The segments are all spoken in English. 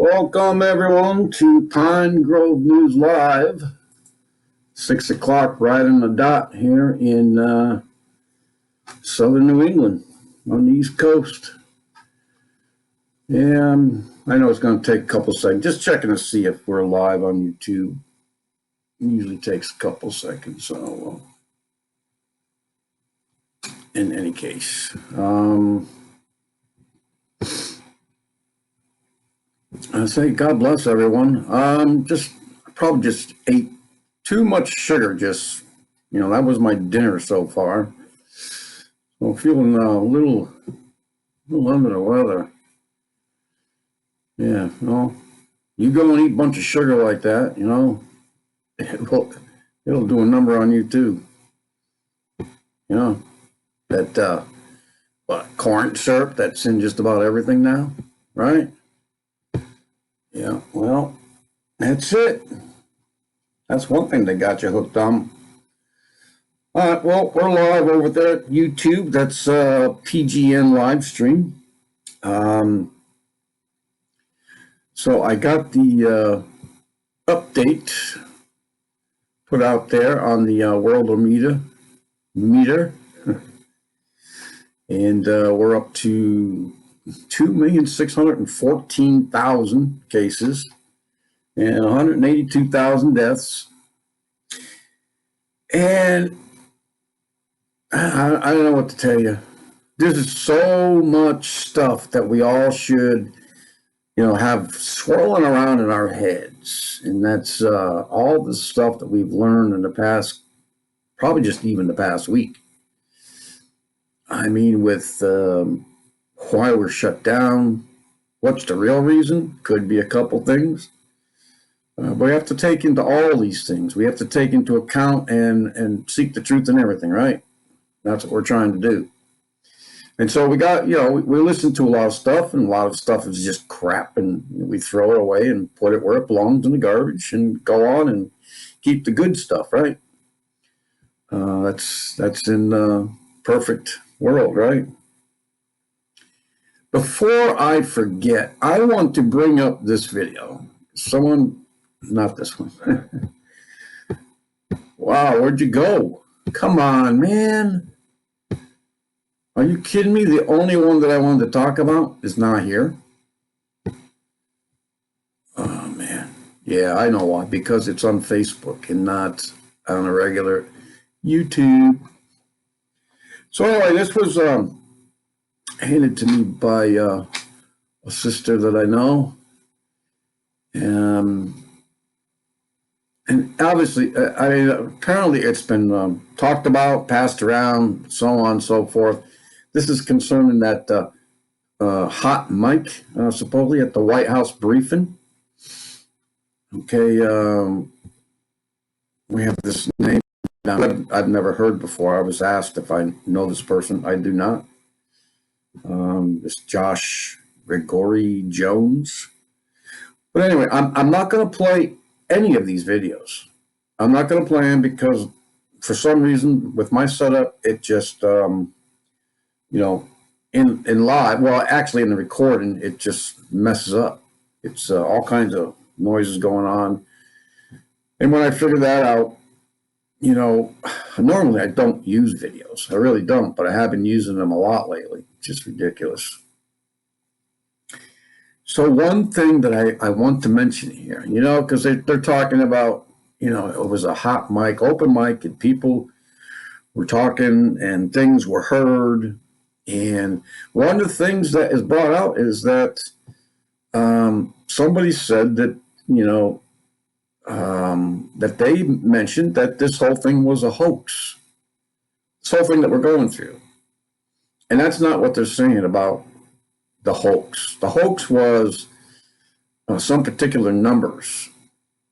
Welcome everyone to Pine Grove News Live. 6 o'clock right on the dot here in southern New England on the East Coast. And I know it's going to take a couple seconds. Just checking to see if we're live on YouTube. It usually takes a couple seconds. So in any case, I say God bless everyone. Probably just ate too much sugar. That was my dinner so far. So I'm feeling a little under the weather. Yeah, well, you go and eat a bunch of sugar like that, it'll do a number on you too. That corn syrup that's in just about everything now, right? Yeah, well, that's it. That's one thing that got you hooked on. All right, well, we're live over there at YouTube. That's PGN live stream. So I got the update put out there on the Worldometer meter, and we're up to 2,614,000 cases and 182,000 deaths. And I don't know what to tell you. There's so much stuff that we all should, have swirling around in our heads. And that's all the stuff that we've learned in the past, probably just even the past week. I mean, with why we're shut down, what's the real reason? Could be a couple things. But we have to take into all these things. We have to take into account and seek the truth in everything, right? That's what we're trying to do. And so we got, we listen to a lot of stuff, and a lot of stuff is just crap, and we throw it away and put it where it belongs in the garbage and go on and keep the good stuff, right? That's in perfect world, right? Before I forget, I want to bring up this video. Not this one. Wow, where'd you go? Come on, man. Are you kidding me? The only one that I wanted to talk about is not here. Oh, man. Yeah, I know why. Because it's on Facebook and not on a regular YouTube. So anyway, this was handed to me by a sister that I know. And obviously, apparently it's been talked about, passed around, so on and so forth. This is concerning that hot mic, supposedly at the White House briefing. Okay, we have this name down I've never heard before. I was asked if I know this person. I do not. This Josh Gregory Jones. But anyway, I'm not going to play any of these videos. I'm not going to play them because for some reason with my setup, it just, in live, well, actually in the recording, it just messes up. It's all kinds of noises going on. And when I figured that out, normally I don't use videos. I really don't, but I have been using them a lot lately. It's just ridiculous. So one thing that I want to mention here, because they're talking about, it was a hot mic, open mic, and people were talking and things were heard. And one of the things that is brought out is that somebody said that, that they mentioned that this whole thing was a hoax. This whole thing that we're going through. And that's not what they're saying about the hoax. The hoax was some particular numbers,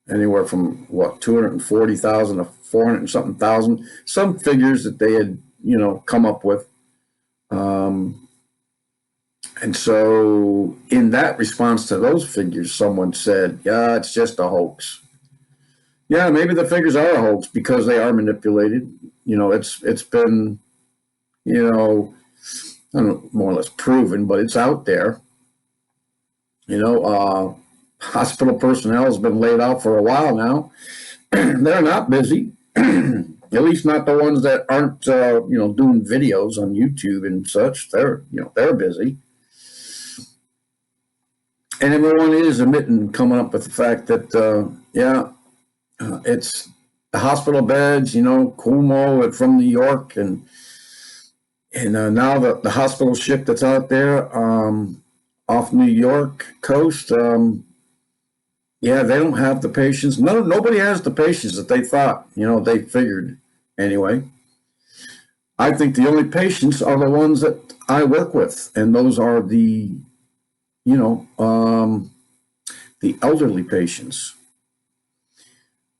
anywhere from 240,000 to 400 and something thousand, some figures that they had, come up with. And so in that response to those figures, someone said, yeah, it's just a hoax. Yeah, maybe the figures are a hoax because they are manipulated. It's been, I don't know, more or less proven, but it's out there. Hospital personnel has been laid off for a while now. They're not busy. At least not the ones that aren't, doing videos on YouTube and such. They're busy. And everyone is coming up with the fact that, it's the hospital beds, Cuomo from New York, and now the hospital ship that's out there off New York coast. They don't have the patience. Nobody has the patience that they thought. They figured anyway. I think the only patients are the ones that I work with, and those are the elderly patients.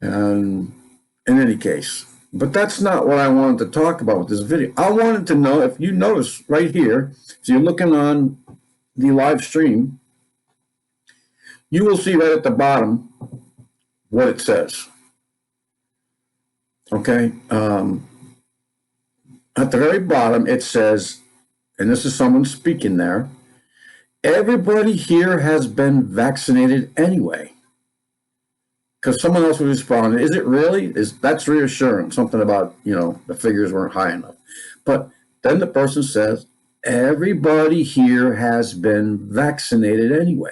And in any case, but that's not what I wanted to talk about with this video. I wanted to know, if you notice right here, if you're looking on the live stream, you will see right at the bottom what it says. Okay. At the very bottom, it says, and this is someone speaking there, everybody here has been vaccinated anyway. Because someone else was responding, is it really? That's reassuring. Something about, the figures weren't high enough. But then the person says, everybody here has been vaccinated anyway.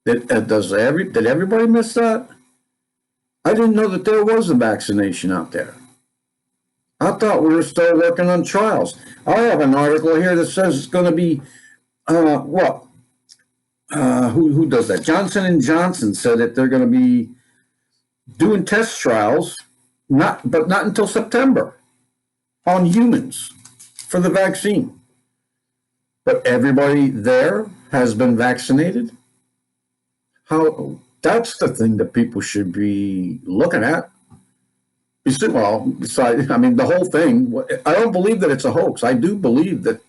Did everybody miss that? I didn't know that there was a vaccination out there. I thought we were still working on trials. I have an article here that says it's going to be, who does that? Johnson & Johnson said that they're going to be doing test trials, not until September, on humans for the vaccine. But everybody there has been vaccinated. That's the thing that people should be looking at. Besides, the whole thing, I don't believe that it's a hoax. I do believe that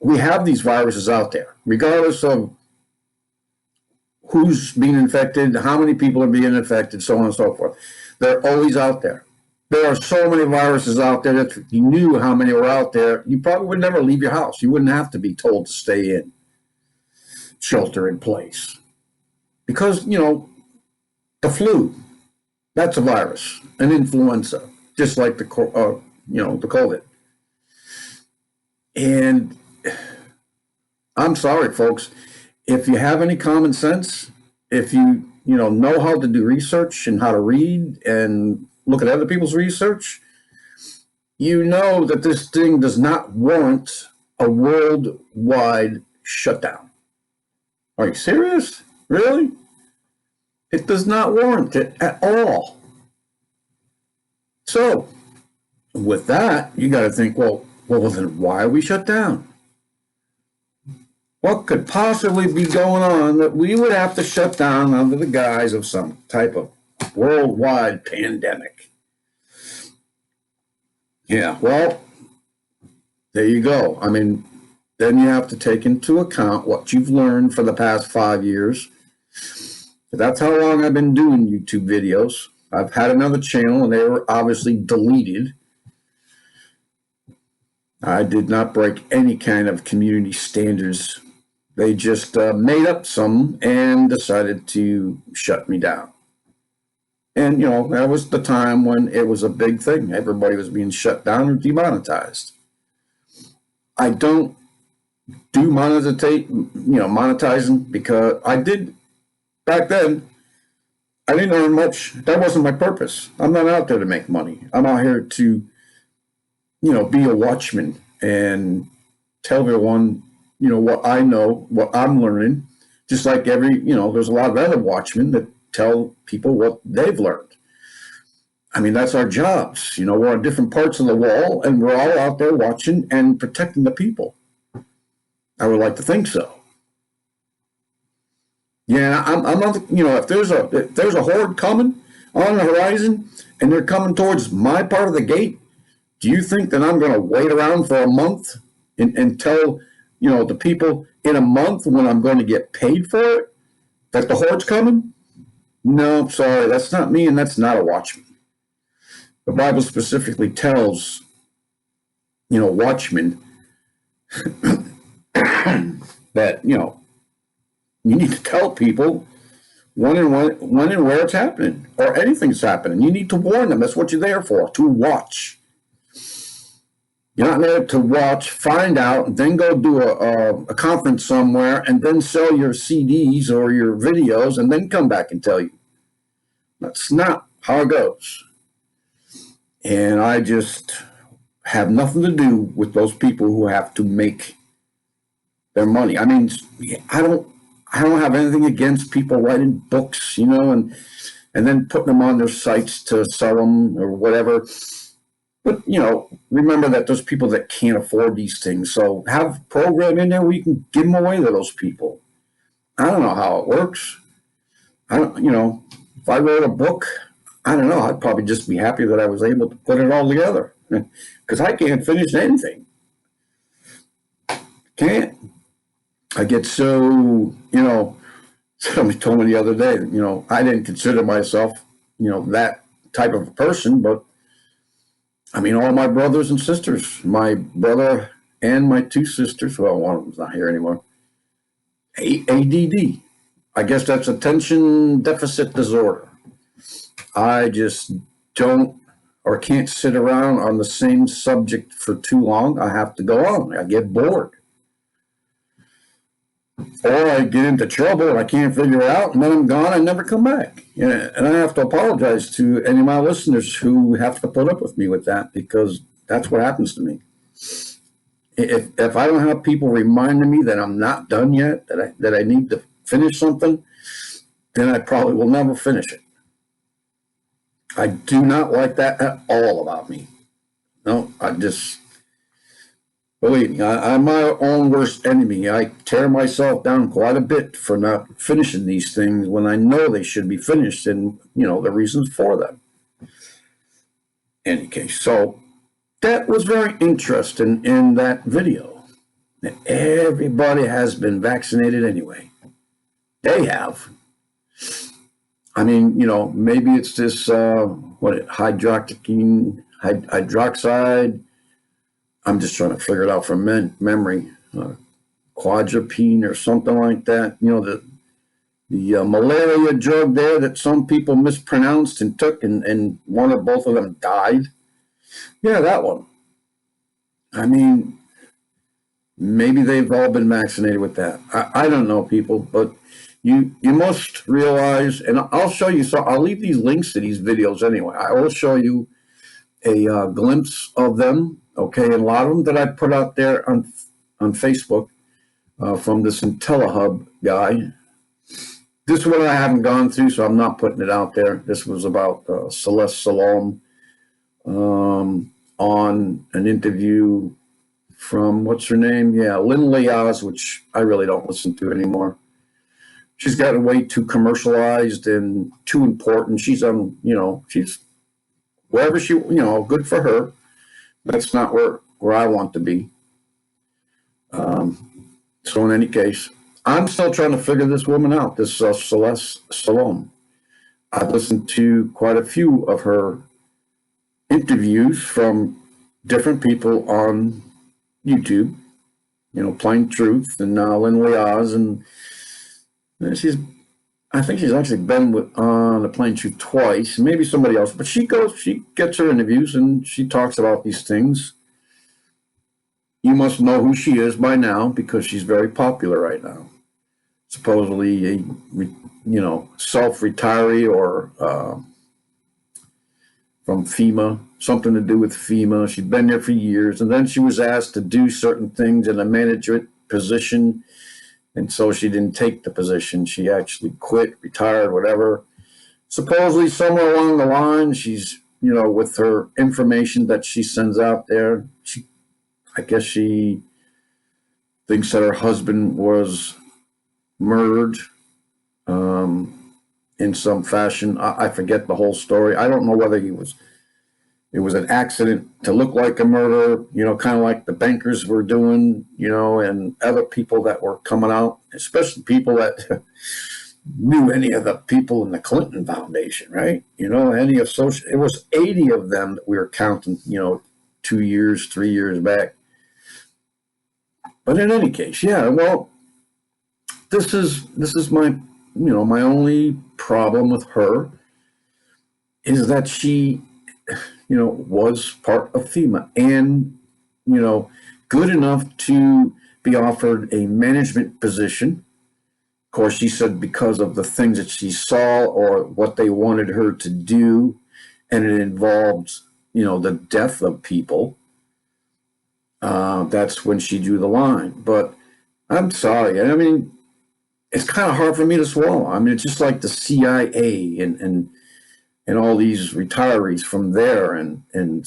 we have these viruses out there, regardless of who's being infected, how many people are being infected, so on and so forth. They're always out there. There are so many viruses out there that if you knew how many were out there, you probably would never leave your house. You wouldn't have to be told to stay in, shelter in place. Because, the flu, that's a virus, an influenza, just like the COVID. And I'm sorry, folks, if you have any common sense, if you know how to do research and how to read and look at other people's research, you know that this thing does not warrant a worldwide shutdown. Are you serious? Really? It does not warrant it at all. So, with that, you got to think, well, then why are we shut down? What could possibly be going on that we would have to shut down under the guise of some type of worldwide pandemic? Yeah, well, there you go. Then you have to take into account what you've learned for the past 5 years. That's how long I've been doing YouTube videos. I've had another channel, and they were obviously deleted. I did not break any kind of community standards. They just made up some and decided to shut me down. And, that was the time when it was a big thing. Everybody was being shut down or demonetized. I don't do monetizing because I did back then. I didn't earn much. That wasn't my purpose. I'm not out there to make money. I'm out here to, be a watchman and tell everyone, what I know, what I'm learning. Just like there's a lot of other watchmen that tell people what they've learned. That's our jobs. We're on different parts of the wall, and we're all out there watching and protecting the people. I would like to think so. Yeah, I'm not. If there's a horde coming on the horizon and they're coming towards my part of the gate, do you think that I'm going to wait around for a month and tell the people in a month when I'm going to get paid for it that the horde's coming? No, sorry, that's not me, and that's not a watchman. The Bible specifically tells watchmen that You need to tell people when and where it's happening, or anything's happening. You need to warn them. That's what you're there for, to watch. You're not there to watch, find out, and then go do a conference somewhere, and then sell your CDs or your videos, and then come back and tell you. That's not how it goes. And I just have nothing to do with those people who have to make their money. I mean, I don't have anything against people writing books, and then putting them on their sites to sell them or whatever. But, remember that there's people that can't afford these things. So have a program in there where you can give them away to those people. I don't know how it works. If I wrote a book, I don't know, I'd probably just be happy that I was able to put it all together, because I can't finish anything. Can't. I get so, somebody told me the other day, I didn't consider myself, that type of a person, but I mean, all my brothers and sisters, my brother and my two sisters, well, one of them's not here anymore, ADD. I guess that's attention deficit disorder. I just don't or can't sit around on the same subject for too long. I have to go on. I get bored. Or I get into trouble and I can't figure it out, and then I'm gone. I never come back. And I have to apologize to any of my listeners who have to put up with me with that, because that's what happens to me. If I don't have people reminding me that I'm not done yet, that I need to finish something, then I probably will never finish it. I do not like that at all about me. No, believe me, I'm my own worst enemy. I tear myself down quite a bit for not finishing these things when I know they should be finished, and, the reasons for them. In any case, so that was very interesting in that video. Everybody has been vaccinated anyway. They have. I mean, maybe it's this, hydroxide. I'm just trying to figure it out from memory. Quadripine or something like that. The malaria drug there that some people mispronounced and took, and one or both of them died. Yeah, that one. I mean, maybe they've all been vaccinated with that. I don't know, people, but you must realize, and I'll show you. So I'll leave these links to these videos anyway. I will show you a glimpse of them. Okay, and a lot of them that I put out there on Facebook from this IntelliHub guy. This one I haven't gone through, so I'm not putting it out there. This was about Celeste Solum on an interview from, what's her name? Yeah, Lynn Leaz, which I really don't listen to anymore. She's gotten way too commercialized and too important. She's on, she's wherever she, good for her. That's not where I want to be. So in any case, I'm still trying to figure this woman out, this Celeste Solum. I've listened to quite a few of her interviews from different people on YouTube, Plain Truth and Lynn Leaz, and I think she's actually been on the Plain Truth twice, maybe somebody else, but she gets her interviews and she talks about these things. You must know who she is by now, because she's very popular right now. Supposedly a, self-retiree or from FEMA, something to do with FEMA. She'd been there for years, and then she was asked to do certain things in a management position, and so she didn't take the position. She actually quit, retired, whatever. Supposedly somewhere along the line, she's, with her information that she sends out there, I guess she thinks that her husband was murdered in some fashion. I forget the whole story. I don't know whether it was an accident to look like a murder, kind of like the bankers were doing, and other people that were coming out, especially people that knew any of the people in the Clinton Foundation, right? Any associate. It was 80 of them that we were counting, 2 years, 3 years back. But in any case, yeah, well, this is my my only problem with her is that she was part of FEMA and good enough to be offered a management position. Of course, she said because of the things that she saw or what they wanted her to do, and it involved the death of people. That's when she drew the line. But I'm sorry. I mean, it's kind of hard for me to swallow. I mean, it's just like the CIA and all these retirees from there and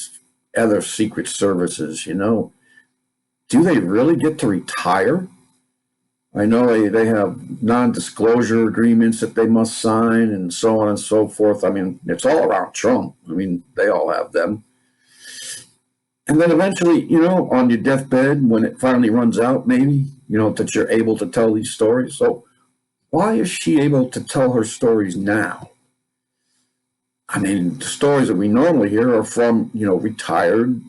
other secret services. Do they really get to retire? I know they have non-disclosure agreements that they must sign and so on and so forth. I mean, it's all around Trump. I mean, they all have them. And then eventually, on your deathbed, when it finally runs out, maybe, that you're able to tell these stories. So why is she able to tell her stories now? I mean, the stories that we normally hear are from, retired,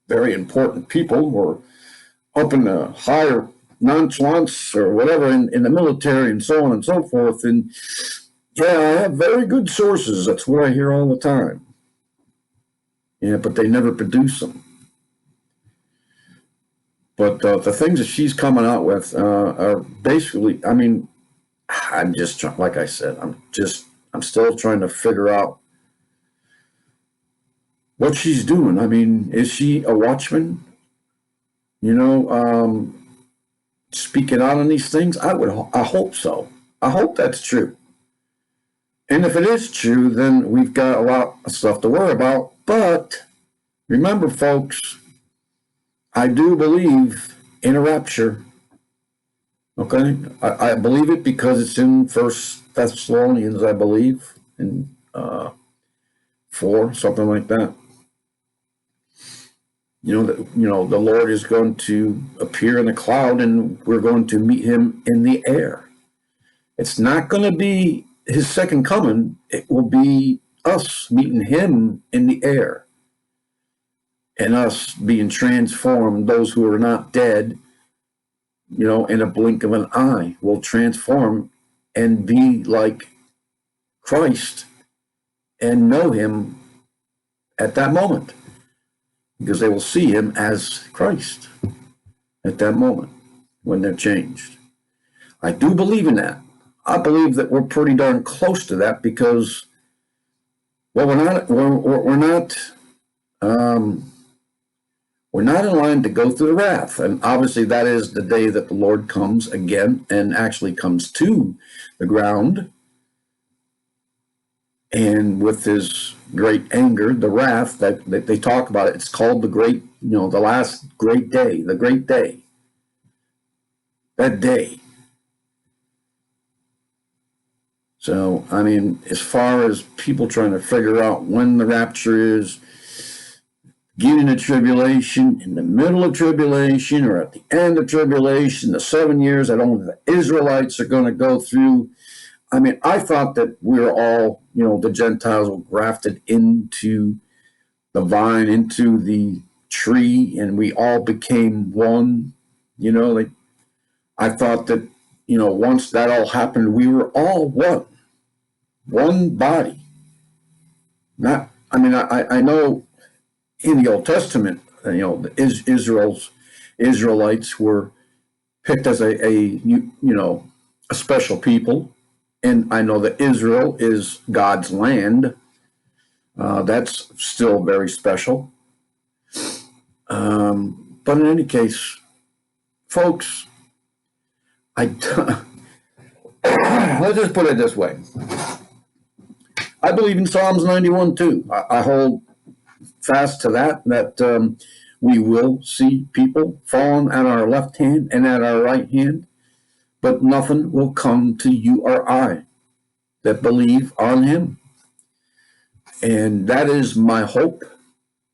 very important people who are up in the higher nonchalance or whatever in the military and so on and so forth. And yeah, I have very good sources. That's what I hear all the time. Yeah, but they never produce them. But the things that she's coming out with are basically, I mean, I'm just like I said, I'm still trying to figure out what she's doing. I mean, is she a watchman? Speaking out on these things? I hope so. I hope that's true. And if it is true, then we've got a lot of stuff to worry about. But remember, folks, I do believe in a rapture. Okay? I believe it because it's in First Thessalonians, I believe, in 4, something like that. The Lord is going to appear in a cloud and we're going to meet him in the air. It's not going to be his second coming. It will be us meeting him in the air and us being transformed. Those who are not dead, in a blink of an eye will transform and be like Christ and know him at that moment. Because they will see him as Christ at that moment when they're changed. I do believe in that. I believe that we're pretty darn close to that because, well, we're not in line to go through the wrath, and obviously that is the day that the Lord comes again and actually comes to the ground. And with his great anger, the wrath that they talk about, it's called the great, the last great day, the great day. That day. So, I mean, as far as people trying to figure out when the rapture is, beginning of tribulation, in the middle of tribulation, or at the end of tribulation, the 7 years that only the Israelites are going to go through. I mean, I thought that we were all, the Gentiles were grafted into the vine, into the tree, and we all became one. I thought that, once that all happened, we were all one body. I know in the Old Testament, the Israelites were picked as a special people. And I know that Israel is God's land. That's still very special. But in any case, folks, let's just put it this way. I believe in Psalms 91 too. I hold fast to that we will see people falling at our left hand and at our right hand. But nothing will come to you or I that believe on him. And that is my hope.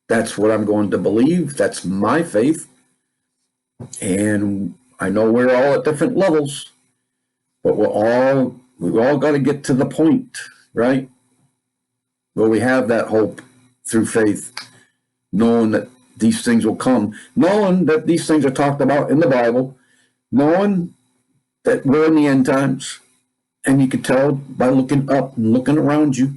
That's what I'm going to believe. That's my faith. And I know we're all at different levels, but we've all got to get to the point, right? Where we have that hope through faith, knowing that these things will come, knowing that these things are talked about in the Bible, knowing that we're in the end times. And you could tell by looking up and looking around you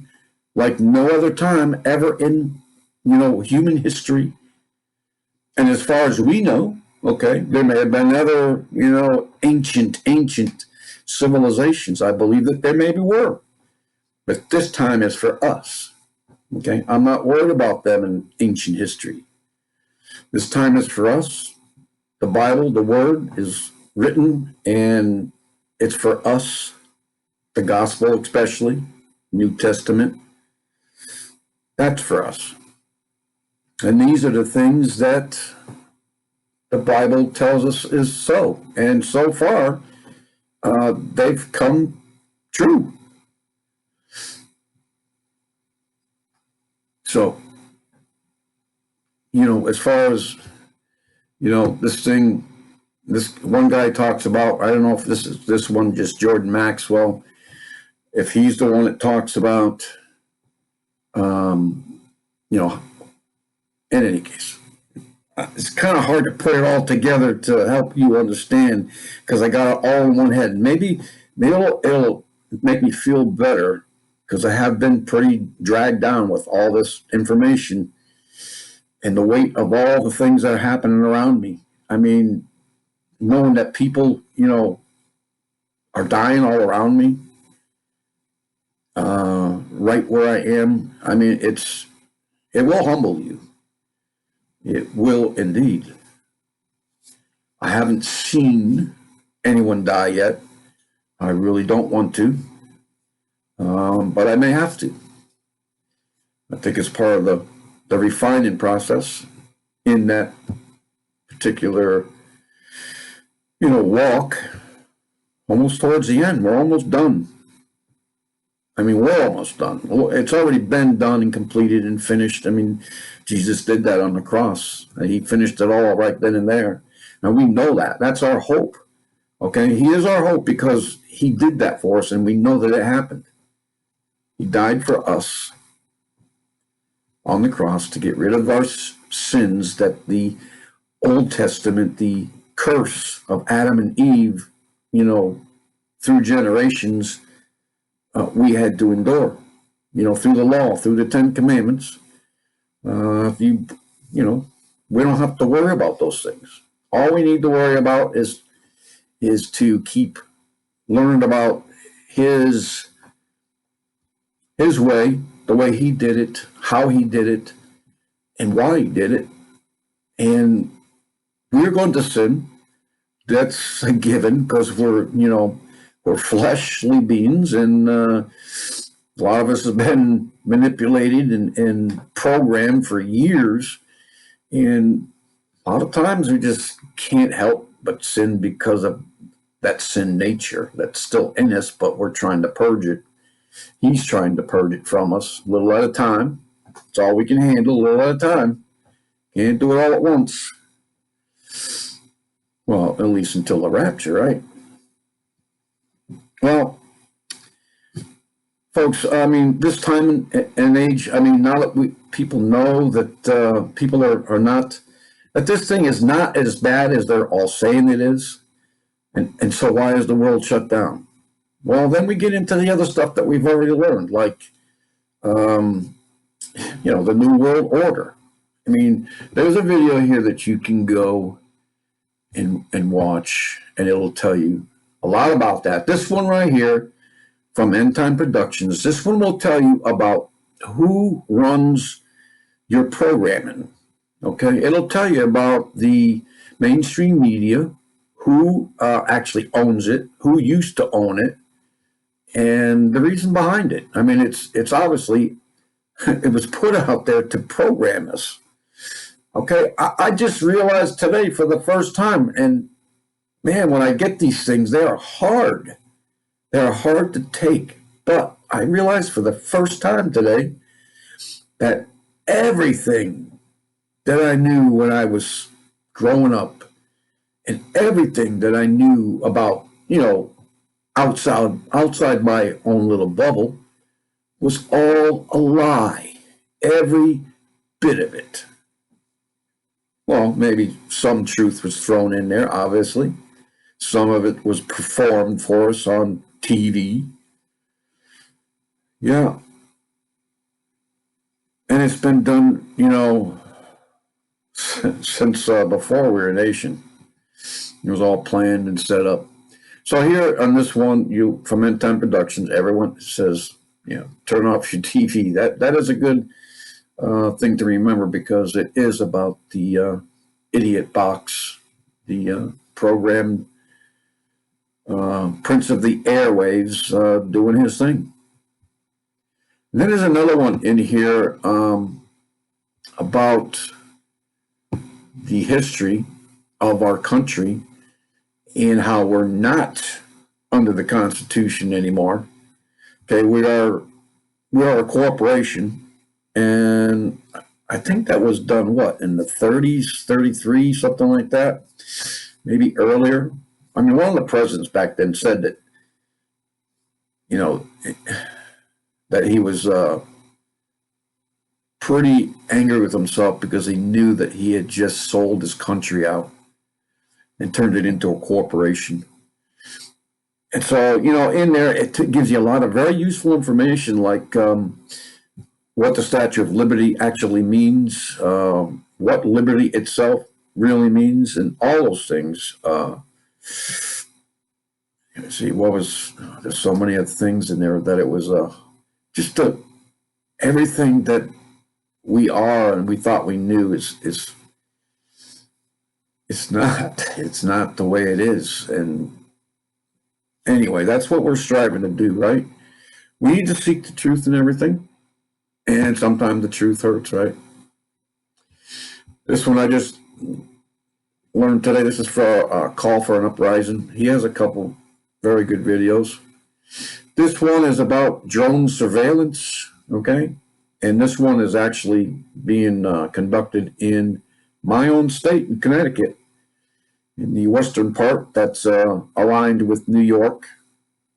like no other time ever in, human history. And as far as we know, okay, there may have been other, ancient civilizations. I believe that there maybe were. But this time is for us. Okay, I'm not worried about them in ancient history. This time is for us. The Bible, the Word, is written, and it's for us. The Gospel, especially, New Testament, that's for us. And these are the things that the Bible tells us is so. And so far, they've come true. So, as far as, this one guy talks about, I don't know if this one just Jordan Maxwell, if he's the one that talks about, in any case, it's kind of hard to put it all together to help you understand because I got it all in one head. Maybe it'll make me feel better because I have been pretty dragged down with all this information and the weight of all the things that are happening around me. I mean, knowing that people, are dying all around me, right where I am. I mean, it will humble you. It will indeed. I haven't seen anyone die yet. I really don't want to, but I may have to. I think it's part of the refining process in that particular, walk. Almost towards the end. We're almost done. I mean, we're almost done. It's already been done and completed and finished. I mean, Jesus did that on the cross. He finished it all right then and there. And we know that. That's our hope. Okay? He is our hope because he did that for us, and we know that it happened. He died for us on the cross to get rid of our sins that the Old Testament, the curse of Adam and Eve, through generations, we had to endure, through the law, through the 10 Commandments. We don't have to worry about those things. All we need to worry about is to keep learning about his way, the way he did it, how he did it, and why he did it. And we're going to sin. That's a given because we're fleshly beings, and a lot of us have been manipulated and programmed for years. And a lot of times we just can't help but sin because of that sin nature that's still in us, but we're trying to purge it. He's trying to purge it from us, a little at a time. It's all we can handle, a little at a time. Can't do it all at once. Well, at least until the rapture, right? Well, folks, I mean, this time and age, I mean, now that people know that people are not, that this thing is not as bad as they're all saying it is. And so why is the world shut down? Well, then we get into the other stuff that we've already learned, like, the New World Order. I mean, there's a video here that you can go and watch, and it'll tell you a lot about that. This one right here from End Time Productions, this one will tell you about who runs your programming. Okay, it'll tell you about the mainstream media, who actually owns it, who used to own it, and the reason behind it. I mean, it's obviously it was put out there to program us. Okay, I just realized today for the first time, and man, when I get these things, they are hard. They're hard to take. But I realized for the first time today that everything that I knew when I was growing up and everything that I knew about, outside my own little bubble was all a lie. Every bit of it. Well, maybe some truth was thrown in there, obviously. Some of it was performed for us on TV. Yeah. And it's been done, since before we were a nation. It was all planned and set up. So here on this one, from End Time Productions, everyone says, turn off your TV. That is a good thing to remember, because it is about the idiot box, the programmed prince of the airwaves doing his thing. And then there's another one in here about the history of our country and how we're not under the Constitution anymore. Okay, we are a corporation, and I think that was done in the 30s, 33, something like that, maybe earlier. I mean, one of the presidents back then said that, that he was pretty angry with himself because he knew that he had just sold his country out and turned it into a corporation. And so, in there, it gives you a lot of very useful information, like what the Statue of Liberty actually means, what liberty itself really means, and all those things. See, there's so many other things in there that it was just everything that we are and we thought we knew is it's not the way it is. And anyway, that's what we're striving to do, right? We need to seek the truth in everything, and sometimes the truth hurts, right? This one I just learned today. This is for a call for an uprising. He has a couple very good videos. This one is about drone surveillance, okay? And this one is actually being conducted in my own state, in Connecticut, in the western part that's aligned with New York.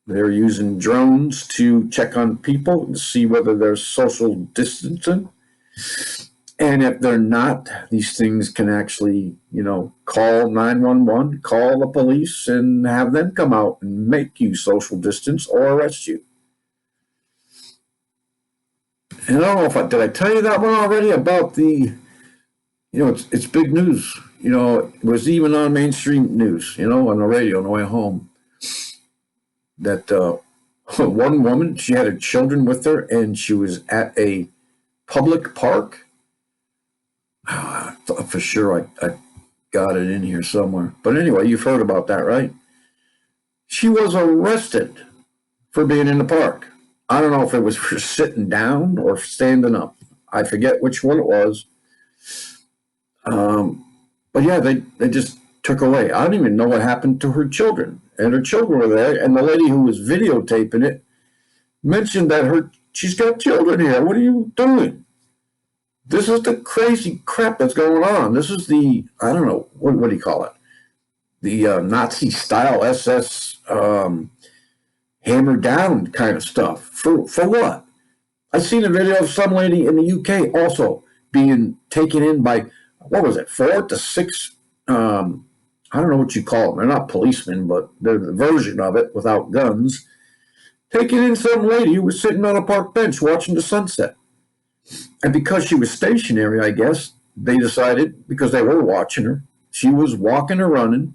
They're using drones to check on people to see whether there's social distancing. And if they're not, these things can actually, call 911, call the police, and have them come out and make you social distance or arrest you. And I don't know did I tell you that one already about it's big news. It was even on mainstream news, on the radio on the way home, that one woman, she had her children with her, and she was at a public park. I thought for sure I got it in here somewhere. But anyway, you've heard about that, right? She was arrested for being in the park. I don't know if it was for sitting down or standing up. I forget which one it was. But yeah, they just took away. I don't even know what happened to her children. And her children were there, and the lady who was videotaping it mentioned that she's got children here. What are you doing? This is the crazy crap that's going on. This is the, I don't know, what do you call it? The Nazi-style SS hammer down kind of stuff. For what? I seen a video of some lady in the UK also being taken in by, 4 to 6, I don't know what you call them. They're not policemen, but they're the version of it without guns. Taking in some lady who was sitting on a park bench watching the sunset. And because she was stationary, I guess, they decided, because they were watching her, she was walking or running,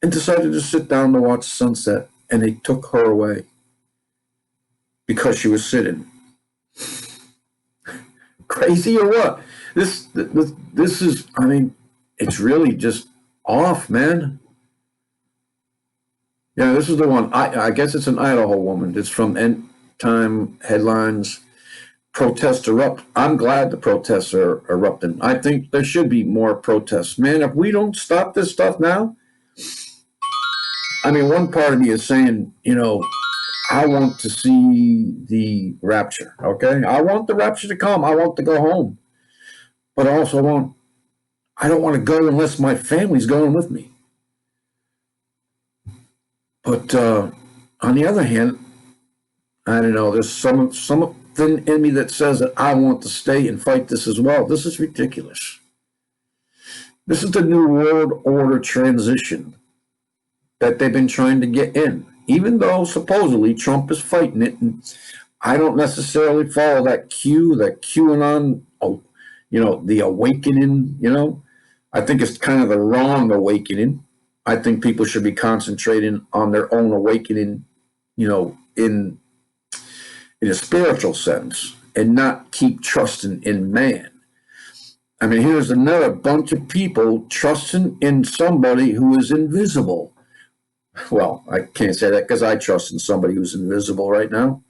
and decided to sit down to watch sunset, and they took her away because she was sitting. Crazy or what? This is, it's really just off, man. Yeah, this is the one. I guess it's an Idaho woman. It's from End Time Headlines. Protests erupt. I'm glad the protests are erupting. I think there should be more protests. Man, if we don't stop this stuff now, one part of me is saying, I want to see the rapture, okay? I want the rapture to come. I want to go home. But I also I don't want to go unless my family's going with me. But on the other hand, I don't know, there's something in me that says that I want to stay and fight this as well. This is ridiculous. This is the New World Order transition. that they've been trying to get in, even though supposedly Trump is fighting it. And I don't necessarily follow that QAnon, the awakening, I think it's kind of the wrong awakening. I think people should be concentrating on their own awakening, in a spiritual sense, and not keep trusting in man. I mean, here's another bunch of people trusting in somebody who is invisible. Well, I can't say that because I trust in somebody who's invisible right now.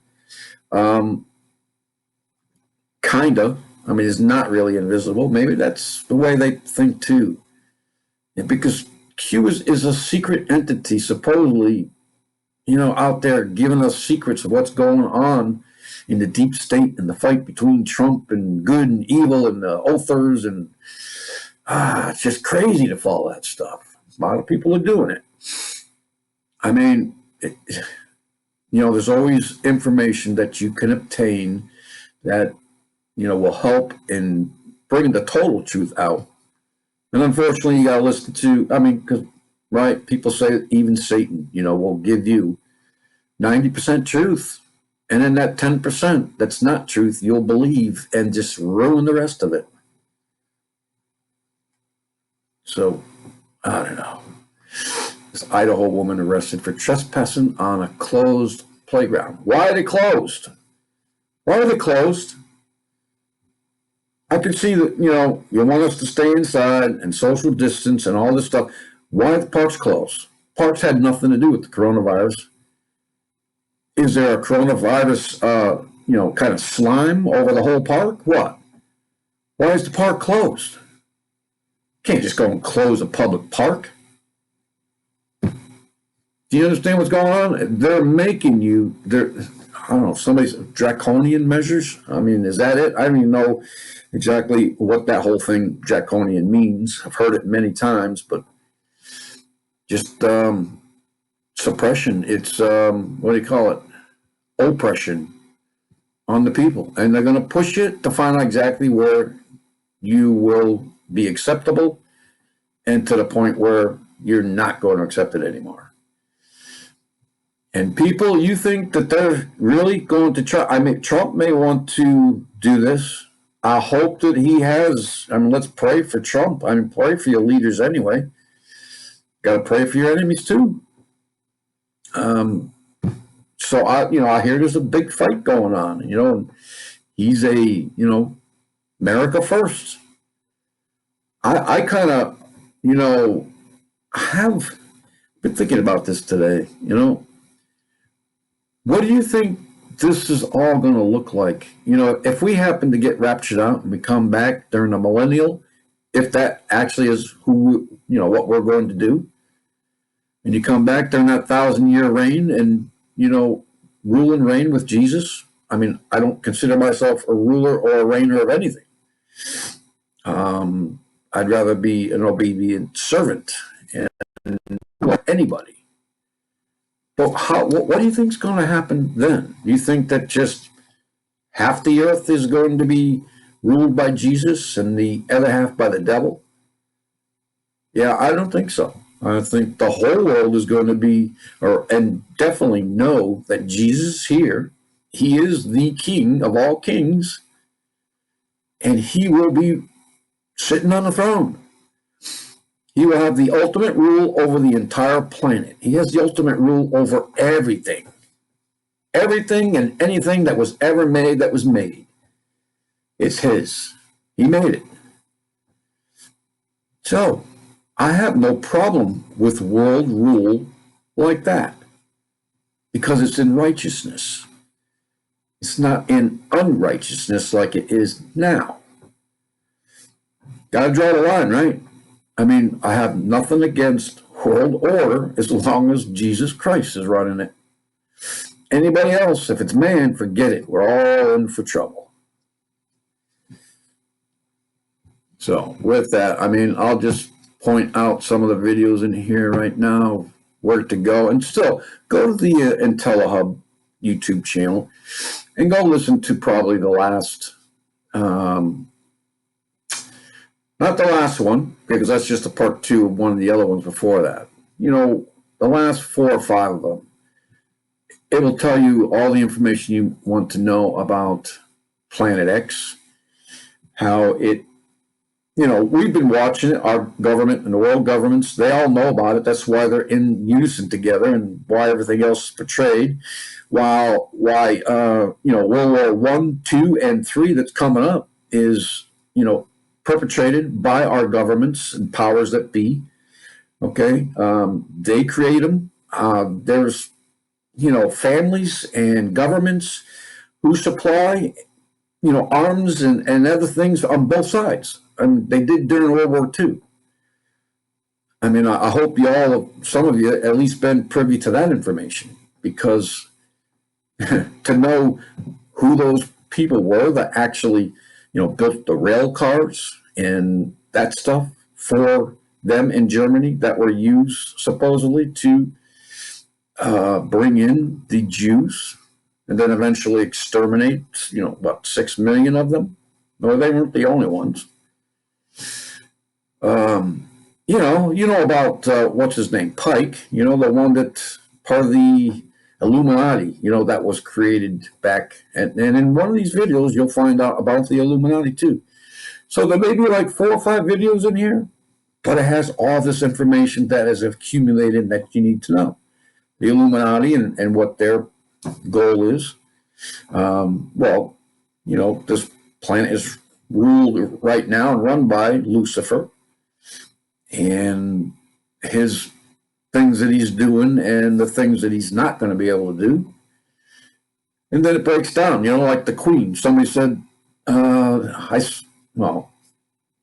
Kind of. I mean, it's not really invisible. Maybe that's the way they think too. Because Q is a secret entity, supposedly, out there giving us secrets of what's going on in the deep state and the fight between Trump and good and evil and the oathers. And it's just crazy to follow that stuff. A lot of people are doing it. I mean, there's always information that you can obtain that, will help in bringing the total truth out. And unfortunately, you got to listen to, because, right, people say even Satan, will give you 90% truth. And then that 10% that's not truth, you'll believe and just ruin the rest of it. So, I don't know. This Idaho woman arrested for trespassing on a closed playground. Why are they closed? Why are they closed? I can see that, you want us to stay inside and social distance and all this stuff. Why are the parks closed? Parks had nothing to do with the coronavirus. Is there a coronavirus, kind of slime over the whole park? What? Why is the park closed? You can't just go and close a public park. Do you understand what's going on? They're making I don't know, somebody's draconian measures. I mean, is that it? I don't even know exactly what that whole thing draconian means. I've heard it many times, but just suppression. It's, what do you call it? Oppression on the people. And they're going to push it to find out exactly where you will be acceptable and to the point where you're not going to accept it anymore. And people, you think that they're really going to try? I mean, Trump may want to do this. I hope that he has. Let's pray for Trump. Pray for your leaders anyway. Got to pray for your enemies too. So I hear there's a big fight going on. And he's America first. I kind of, have been thinking about this today. What do you think this is all going to look like? If we happen to get raptured out and we come back during the millennial, if that actually is what we're going to do, and you come back during that 1,000-year reign and, rule and reign with Jesus. I don't consider myself a ruler or a reigner of anything. I'd rather be an obedient servant and anybody. But what do you think is going to happen then? Do you think that just half the earth is going to be ruled by Jesus and the other half by the devil? Yeah, I don't think so. I think the whole world is going to be, and definitely know that Jesus is here. He is the King of all kings, and he will be sitting on the throne. He will have the ultimate rule over the entire planet. He has the ultimate rule over everything. Everything and anything that was ever made that was made. It's his. He made it. So, I have no problem with world rule like that because it's in righteousness. It's not in unrighteousness like it is now. Got to draw the line, right? I have nothing against world order as long as Jesus Christ is running it. Anybody else, if it's man, forget it. We're all in for trouble. So with that, I'll just point out some of the videos in here right now, where to go. And still, go to the IntelliHub YouTube channel and go listen to probably the last, not the last one, because that's just a part 2 of one of the other ones before that. the last 4 or 5 of them, it will tell you all the information you want to know about Planet X, how it, we've been watching it. Our government and the world governments, they all know about it. That's why they're in unison together and why everything else is portrayed. Why World War One, II, and III that's coming up is, perpetrated by our governments and powers that be. Okay. They create them. There's, families and governments who supply, arms and other things on both sides. And they did during World War II. I mean, I hope some of you at least been privy to that information, because to know who those people were that actually, built the rail cars and that stuff for them in Germany that were used supposedly to bring in the Jews and then eventually exterminate, 6 million of them. No, they weren't the only ones. About what's his name, Pike. The one that part of the Illuminati. That was created back. And in one of these videos, you'll find out about the Illuminati too. So there may be like 4 or 5 videos in here, but it has all this information that is accumulated that you need to know. The Illuminati and what their goal is. This planet is ruled right now and run by Lucifer and his things that he's doing and the things that he's not going to be able to do. And then it breaks down, like the Queen. Somebody said,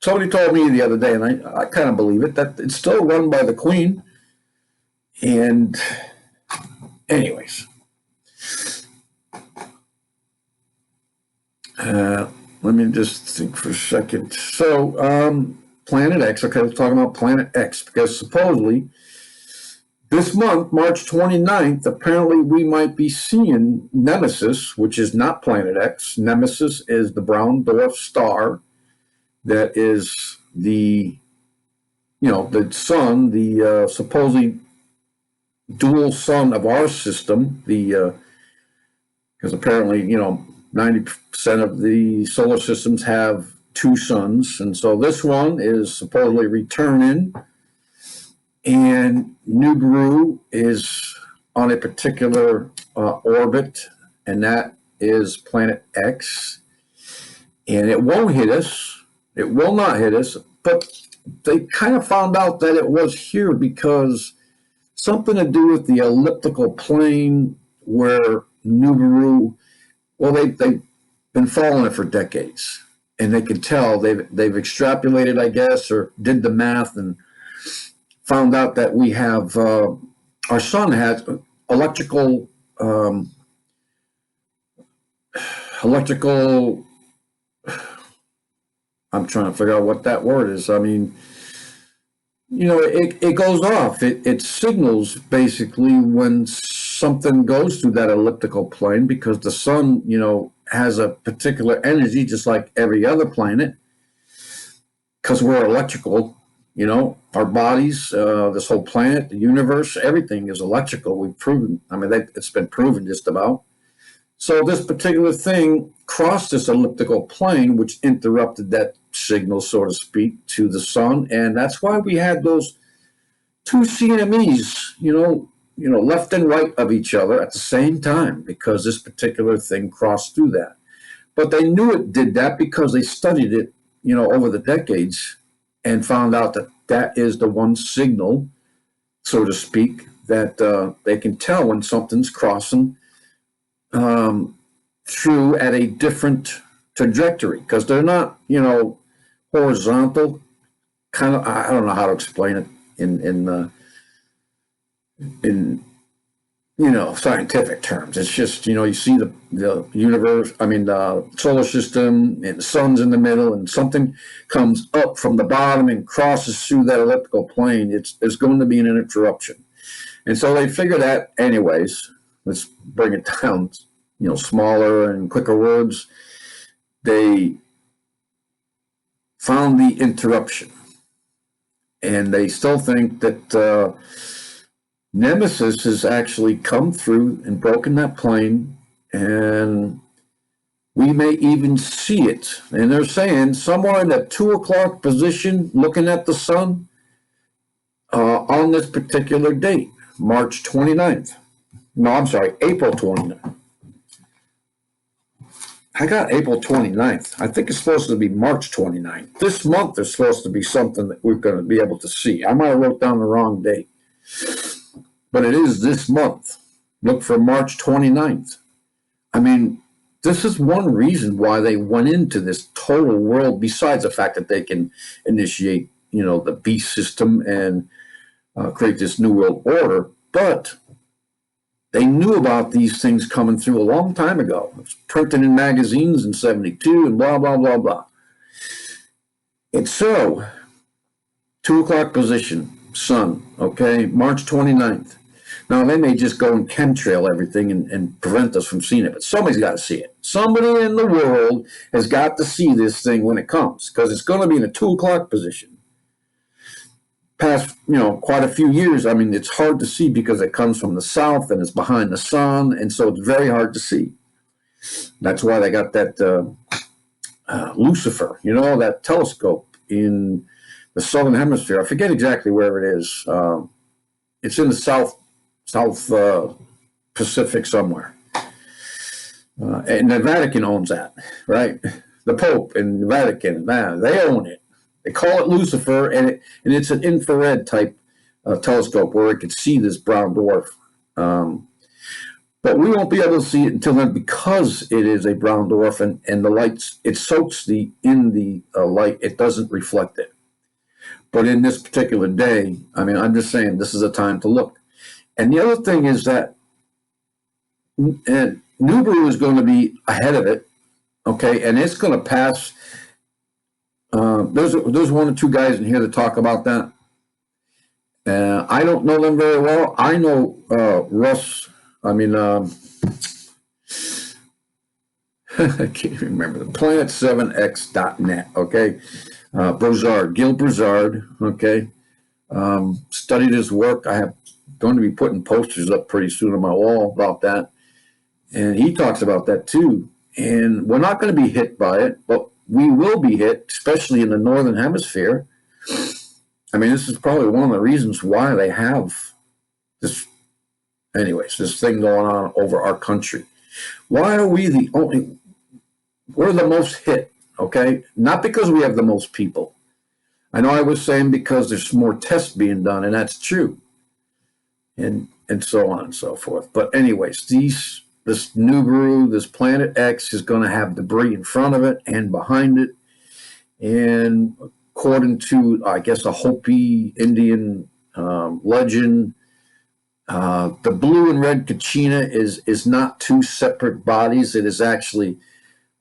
somebody told me the other day, and I kind of believe it, that it's still run by the Queen. And anyways, let me just think for a second. So, Planet X, okay, let's talk about Planet X, because supposedly this month, March 29th, apparently we might be seeing Nemesis, which is not Planet X. Nemesis is the brown dwarf star that is the sun, the supposedly dual sun of our system, because apparently, 90% of the solar systems have 2 suns. And so this one is supposedly returning, and Nibiru is on a particular orbit, and that is Planet X. And it won't hit us. It will not hit us, but they kind of found out that it was here because something to do with the elliptical plane where Nibiru, they've been following it for decades, and they can tell they've extrapolated, I guess, or did the math and found out that we have our sun has electrical. I'm trying to figure out what that word is. I mean, it goes off. It signals basically when something goes through that elliptical plane, because the sun, has a particular energy just like every other planet, because we're electrical, our bodies, this whole planet, the universe, everything is electrical. We've proven, it's been proven just about. So this particular thing crossed this elliptical plane, which interrupted that signal, so to speak, to the sun. And that's why we had those 2 CMEs, left and right of each other at the same time, because this particular thing crossed through that. But they knew it did that because they studied it, over the decades, and found out that that is the one signal, so to speak, that they can tell when something's crossing through at a different trajectory, because they're not, horizontal. Kind of, I don't know how to explain it in scientific terms. It's just, you see the universe, the solar system, and the sun's in the middle, and something comes up from the bottom and crosses through that elliptical plane. There's going to be an interruption. And so they figure that anyways. Let's bring it down, smaller and quicker words. They found the interruption, and they still think that Nemesis has actually come through and broken that plane, and we may even see it. And they're saying somewhere in that 2 o'clock position, looking at the sun, on this particular date, March 29th. No, I'm sorry, April 29th. I got April 29th. I think it's supposed to be March 29th. This month is supposed to be something that we're going to be able to see. I might have wrote down the wrong date, but it is this month. Look for March 29th. I mean, this is one reason why they went into this total world, besides the fact that they can initiate, the beast system and create this new world order. But they knew about these things coming through a long time ago. It was printed in magazines in 72 and blah, blah, blah, blah. And so, 2 o'clock position, sun, okay, March 29th. Now, they may just go and chemtrail everything and prevent us from seeing it, but somebody's got to see it. Somebody in the world has got to see this thing when it comes, because it's going to be in a 2 o'clock position. Past, quite a few years, I mean, it's hard to see because it comes from the south and it's behind the sun, and so it's very hard to see. That's why they got that Lucifer, that telescope in the southern hemisphere. I forget exactly where it is. It's in the South Pacific somewhere. And the Vatican owns that, right? The Pope and the Vatican, man, they own it. They call it Lucifer, and it's an infrared type telescope where it could see this brown dwarf. But we won't be able to see it until then, because it is a brown dwarf, and the lights, it soaks in the light. It doesn't reflect it. But in this particular day, I mean, I'm just saying this is a time to look. And the other thing is that Nibiru is going to be ahead of it, okay, and it's going to pass. There's one or two guys in here that talk about that. I don't know them very well. I know Russ. I mean, I can't remember the Planet7x.net. Okay, Broussard, Gil Broussard. Okay, studied his work. I have going to be putting posters up pretty soon on my wall about that, and he talks about that too. And we're not going to be hit by it, but we will be hit, especially in the northern hemisphere. I mean, this is probably one of the reasons why they have this, this thing going on over our country. Why are we we're the most hit, okay? Not because we have the most people. I know I was saying because there's more tests being done, and that's true. And so on and so forth. But anyways, this Nibiru, this Planet X, is going to have debris in front of it and behind it. And according to, I guess, a Hopi Indian legend, the blue and red Kachina is not two separate bodies. It is actually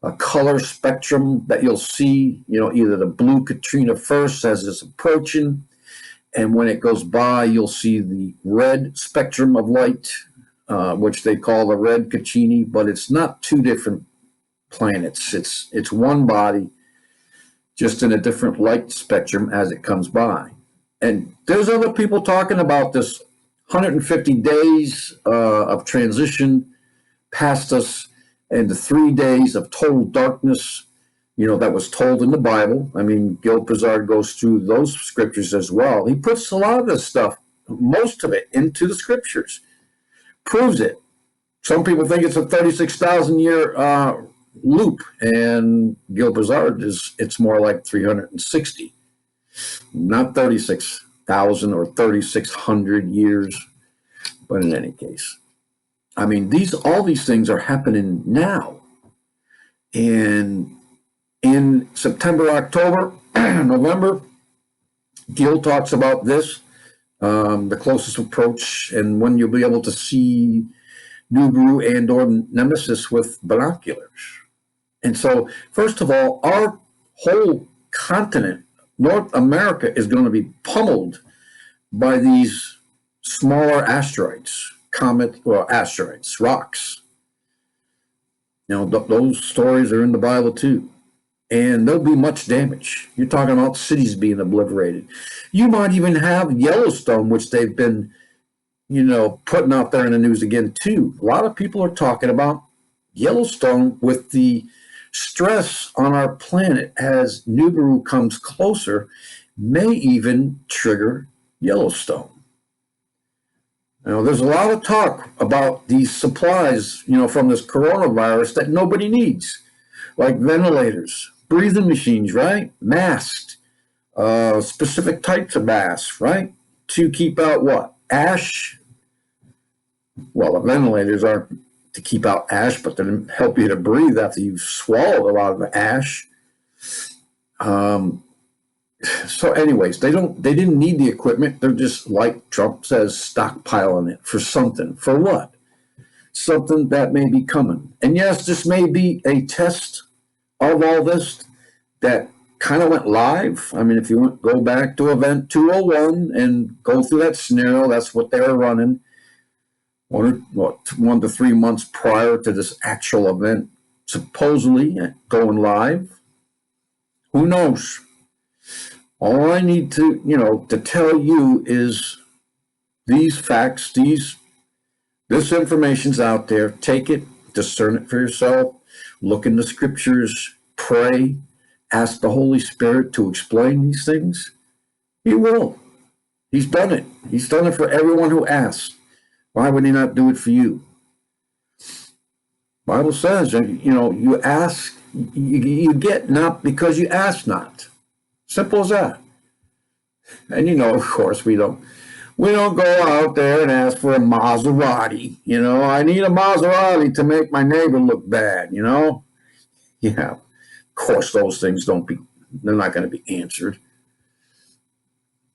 a color spectrum that you'll see, either the blue Katrina first as it's approaching, and when it goes by, you'll see the red spectrum of light, which they call the red Caccini, but it's not two different planets. It's one body, just in a different light spectrum as it comes by. And there's other people talking about this 150 days of transition past us, and the 3 days of total darkness, that was told in the Bible. I mean, Gil Broussard goes through those scriptures as well. He puts a lot of this stuff, most of it, into the scriptures. Proves it. Some people think it's a 36,000 year loop, and Gil Broussard it's more like 360, not 36,000 or 3,600 years. But in any case, I mean, all these things are happening now, and in September, October, November, Gil talks about this. The closest approach, and when you'll be able to see Nibiru and or Nemesis with binoculars. And so, first of all, our whole continent, North America, is going to be pummeled by these smaller asteroids, asteroids, rocks. Those stories are in the Bible too. And there'll be much damage. You're talking about cities being obliterated. You might even have Yellowstone, which they've been, putting out there in the news again too. A lot of people are talking about Yellowstone with the stress on our planet as Nibiru comes closer, may even trigger Yellowstone. There's a lot of talk about these supplies, from this coronavirus that nobody needs, like ventilators, breathing machines, right? Masks, specific types of masks, right? To keep out what? Ash. Well, the ventilators aren't to keep out ash, but to help you to breathe after you've swallowed a lot of the ash. So anyways, they didn't need the equipment. They're just, like Trump says, stockpiling it for something. For what? Something that may be coming. And yes, this may be a test of all this that kind of went live. I mean, if you go back to event 201 and go through that scenario, that's what they were running 1 to 3 months prior to this actual event, supposedly going live. Who knows? All I need to tell you is these facts, this information's out there. Take it, discern it for yourself, look in the scriptures, pray, ask the Holy Spirit to explain these things. He will. He's done it. He's done it for everyone who asks. Why would he not do it for you? Bible says, you ask, you get not because you ask not. Simple as that. And of course, we don't go out there and ask for a Maserati. I need a Maserati to make my neighbor look bad. Yeah. Of course, those things they're not going to be answered.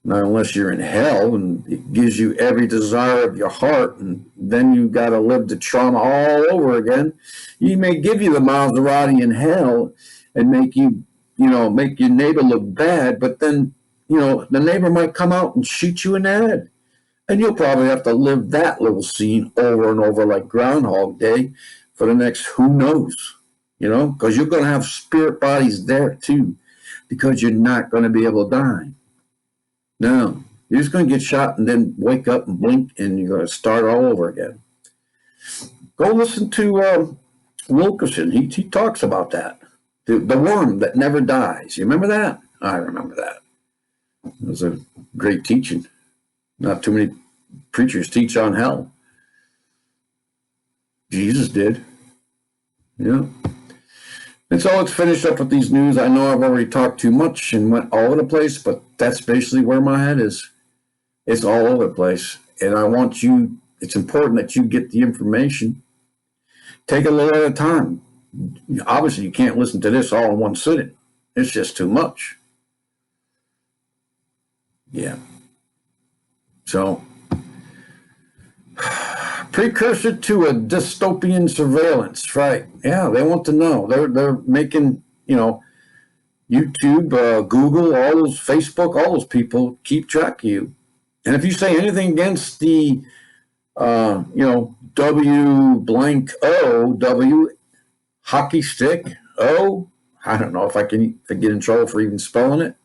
Not unless you're in hell and it gives you every desire of your heart, and then you got to live the trauma all over again. He may give you the Maserati in hell and make your neighbor look bad, but then, the neighbor might come out and shoot you in the head. And you'll probably have to live that little scene over and over like Groundhog Day for the next who knows, because you're going to have spirit bodies there too, because you're not going to be able to die. No, you're just going to get shot and then wake up and blink and you're going to start all over again. Go listen to Wilkerson. He talks about that. The worm that never dies. You remember that? I remember that. It was a great teaching. Not too many preachers teach on hell. Jesus did. Yeah. And so let's finish up with these news. I know I've already talked too much and went all over the place, but that's basically where my head is. It's all over the place. And it's important that you get the information. Take it a little at a time. Obviously, you can't listen to this all in one sitting. It's just too much. Yeah. So, precursor to a dystopian surveillance, right? Yeah, they want to know. They're making, YouTube, Google, all those, Facebook, all those people keep track of you. And if you say anything against the, W blank O, W hockey stick O, I don't know if I get in trouble for even spelling it.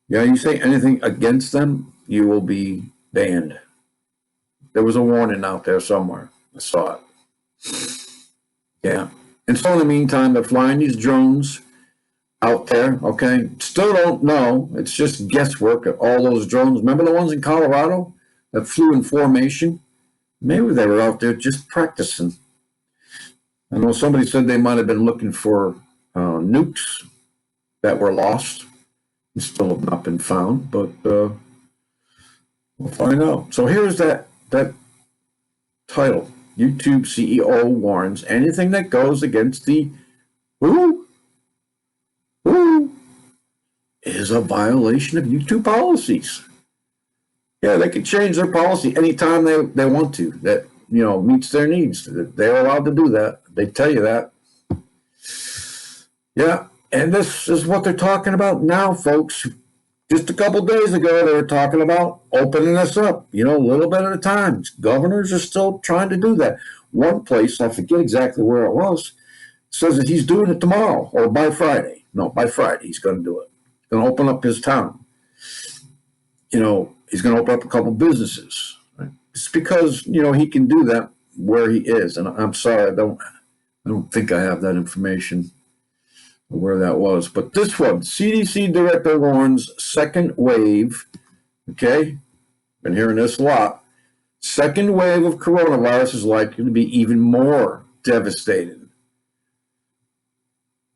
Yeah, you say anything against them, you will be banned. There was a warning out there somewhere. I saw it. Yeah. And so in the meantime, they're flying these drones out there, okay? Still don't know. It's just guesswork of all those drones. Remember the ones in Colorado that flew in formation? Maybe they were out there just practicing. I know somebody said they might have been looking for nukes that were lost and still have not been found, but we'll find out. So here's that title. YouTube CEO warns anything that goes against the who is a violation of YouTube policies. Yeah, they can change their policy anytime they want to. That meets their needs. They're allowed to do that. They tell you that. Yeah, and this is what they're talking about now, folks. Just a couple days ago, they were talking about opening us up, a little bit at a time. Governors are still trying to do that. One place, I forget exactly where it was, says that he's doing it tomorrow or by Friday. No, by Friday he's going to do it. He's going to open up his town. He's going to open up a couple businesses. Right? it's because, you know, he can do that where he is. And I'm sorry, I don't think I have that information where that was. But this one, CDC director warns second wave. Okay, been hearing this a lot. Second wave of coronavirus is likely to be even more devastating.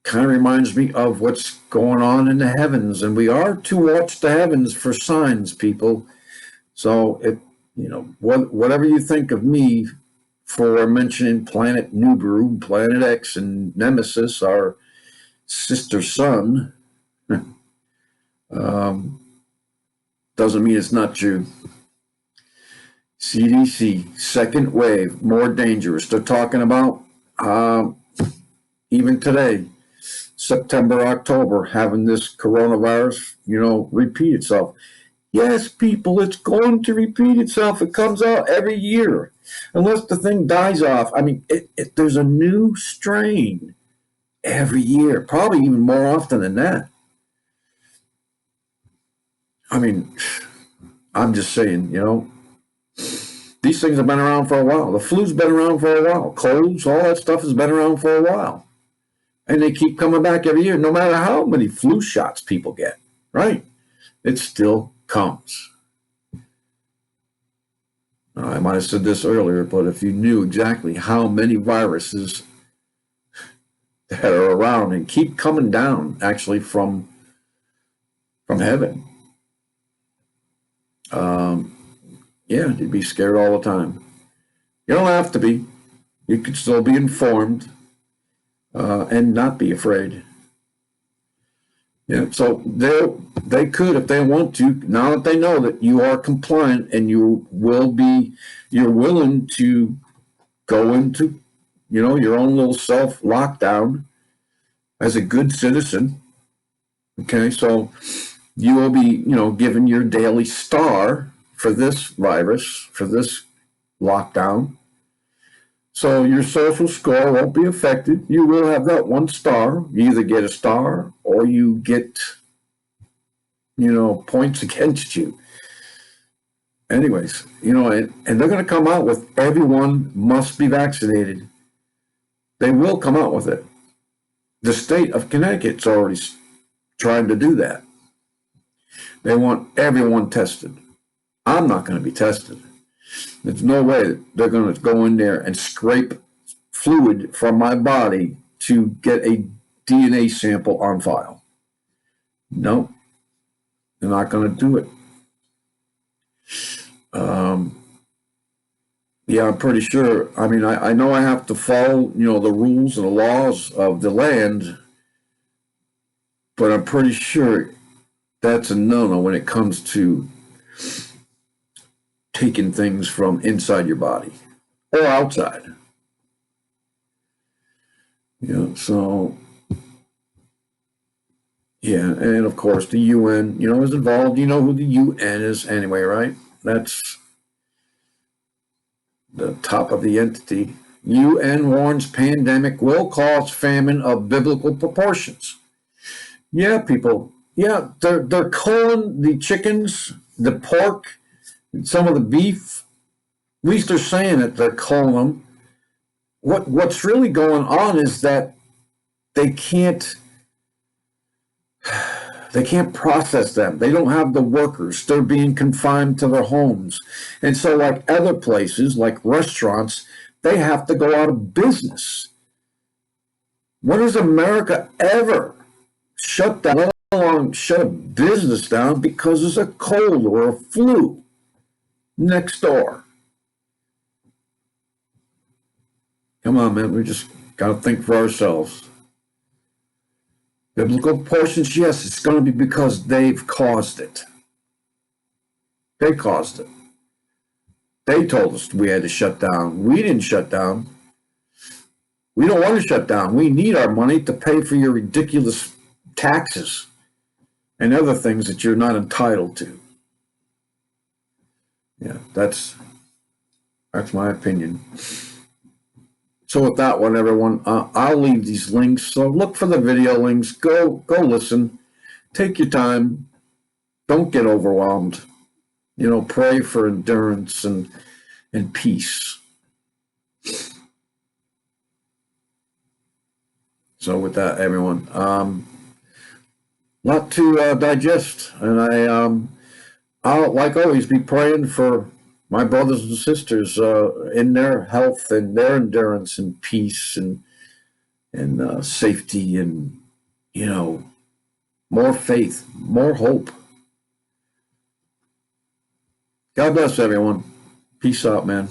Kind of reminds me of what's going on in the heavens, and we are to watch the heavens for signs, people. So if you know whatever you think of me for mentioning Planet Nibiru, Planet X, and Nemesis, our sister sun, doesn't mean it's not true. CDC, second wave, more dangerous. They're talking about even today, September, October, having this coronavirus, you know, repeat itself. Yes, people, it's going to repeat itself. It comes out every year, unless the thing dies off. I mean, there's a new strain every year, probably even more often than that. I mean, I'm just saying, you know, these things have been around for a while. The flu's been around for a while. Colds, all that stuff has been around for a while. And they keep coming back every year, no matter how many flu shots people get, right? It still comes. I might have said this earlier, but if you knew exactly how many viruses that are around and keep coming down actually from heaven, yeah, you'd be scared all the time. You don't have to be. You could still be informed and not be afraid. Yeah, so they could, if they want to, now that they know that you are compliant and you're willing to go into, you know, your own little self lockdown as a good citizen. Okay, so you will be, you know, given your daily star for this virus, for this lockdown. So your social score won't be affected. You will have that one star. You either get a star or you get, you know, points against you. Anyways, you know, and they're going to come out with everyone must be vaccinated. They will come out with it. The state of Connecticut's already trying to do that. They want everyone tested. I'm not going to be tested. There's no way they're going to go in there and scrape fluid from my body to get a DNA sample on file. No, they're not going to do it. Yeah, I'm pretty sure. I mean, I know I have to follow, you know, the rules and the laws of the land, but I'm pretty sure that's a no-no when it comes to taking things from inside your body or outside. You know, so yeah, and of course the UN, you know, is involved. You know who the UN is anyway, right? That's the top of the entity. UN warns pandemic will cause famine of biblical proportions. Yeah, people. Yeah, they're culling the chickens, the pork, some of the beef. At least they're saying that they're culling them. What's really going on is that they can't process them. They don't have the workers. They're being confined to their homes. And so like other places, like restaurants, they have to go out of business. When has America ever shut down, let alone shut a business down because there's a cold or a flu next door? Come on, man. We just got to think for ourselves. Biblical proportions, yes, it's going to be because they've caused it. They caused it. They told us we had to shut down. We didn't shut down. We don't want to shut down. We need our money to pay for your ridiculous taxes and other things that you're not entitled to. Yeah, that's my opinion. So with that one, everyone, I'll leave these links. So look for the video links. Go listen. Take your time. Don't get overwhelmed. You know, pray for endurance and and peace. So with that, everyone, lot to digest, and I'll, like always, be praying for my brothers and sisters in their health and their endurance and peace and safety and, you know, more faith, more hope. God bless everyone. Peace out, man.